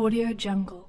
AudioJungle.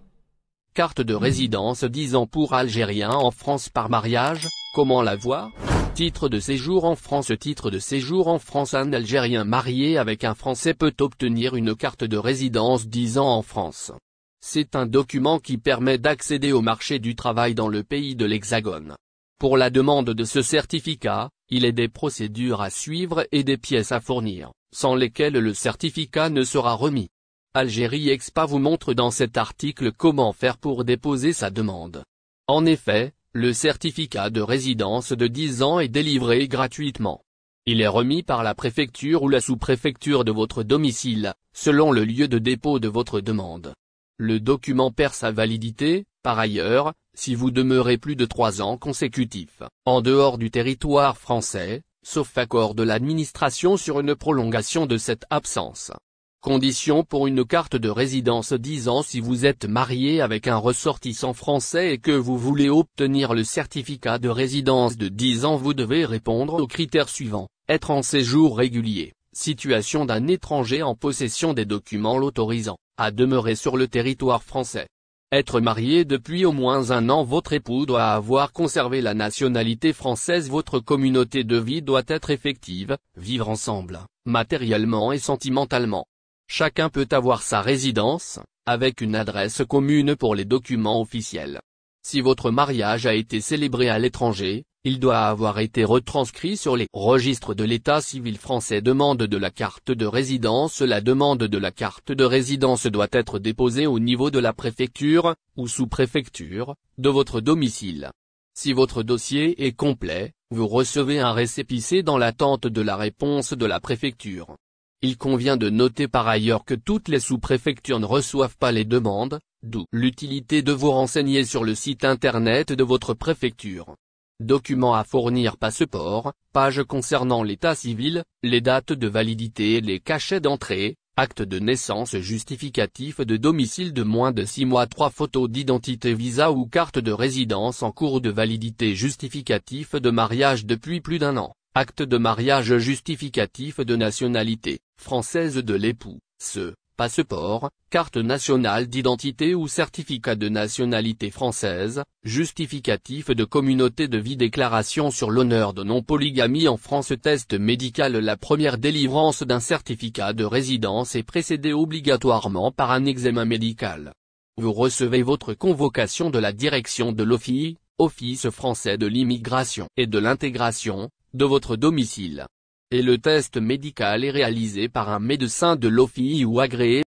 Carte de résidence 10 ans pour Algériens en France par mariage, comment l'avoir? Titre de séjour en France. Titre de séjour en France. Un Algérien marié avec un Français peut obtenir une carte de résidence 10 ans en France. C'est un document qui permet d'accéder au marché du travail dans le pays de l'Hexagone. Pour la demande de ce certificat, il est des procédures à suivre et des pièces à fournir, sans lesquelles le certificat ne sera remis. Algérie Expat vous montre dans cet article comment faire pour déposer sa demande. En effet, le certificat de résidence de 10 ans est délivré gratuitement. Il est remis par la préfecture ou la sous-préfecture de votre domicile, selon le lieu de dépôt de votre demande. Le document perd sa validité, par ailleurs, si vous demeurez plus de 3 ans consécutifs, en dehors du territoire français, sauf accord de l'administration sur une prolongation de cette absence. Conditions pour une carte de résidence 10 ans. Si vous êtes marié avec un ressortissant français et que vous voulez obtenir le certificat de résidence de 10 ans, vous devez répondre aux critères suivants: être en séjour régulier, situation d'un étranger en possession des documents l'autorisant à demeurer sur le territoire français. Être marié depuis au moins 1 an. Votre époux doit avoir conservé la nationalité française. Votre communauté de vie doit être effective, vivre ensemble, matériellement et sentimentalement. Chacun peut avoir sa résidence, avec une adresse commune pour les documents officiels. Si votre mariage a été célébré à l'étranger, il doit avoir été retranscrit sur les registres de l'état civil français. Demande de la carte de résidence. La demande de la carte de résidence doit être déposée au niveau de la préfecture, ou sous-préfecture, de votre domicile. Si votre dossier est complet, vous recevez un récépissé dans l'attente de la réponse de la préfecture. Il convient de noter par ailleurs que toutes les sous-préfectures ne reçoivent pas les demandes, d'où l'utilité de vous renseigner sur le site internet de votre préfecture. Documents à fournir: passeport, page concernant l'état civil, les dates de validité, les cachets d'entrée, acte de naissance, justificatif de domicile de moins de 6 mois, 3 photos d'identité, visa ou carte de résidence en cours de validité, justificatif de mariage depuis plus d'1 an. Acte de mariage, justificatif de nationalité française de l'époux, passeport, carte nationale d'identité ou certificat de nationalité française, justificatif de communauté de vie, déclaration sur l'honneur de non-polygamie en France, test médical. La première délivrance d'un certificat de résidence est précédée obligatoirement par un examen médical. Vous recevez votre convocation de la direction de l'OFII, Office français de l'immigration et de l'intégration, de votre domicile. Et le test médical est réalisé par un médecin de l'OFII ou agréé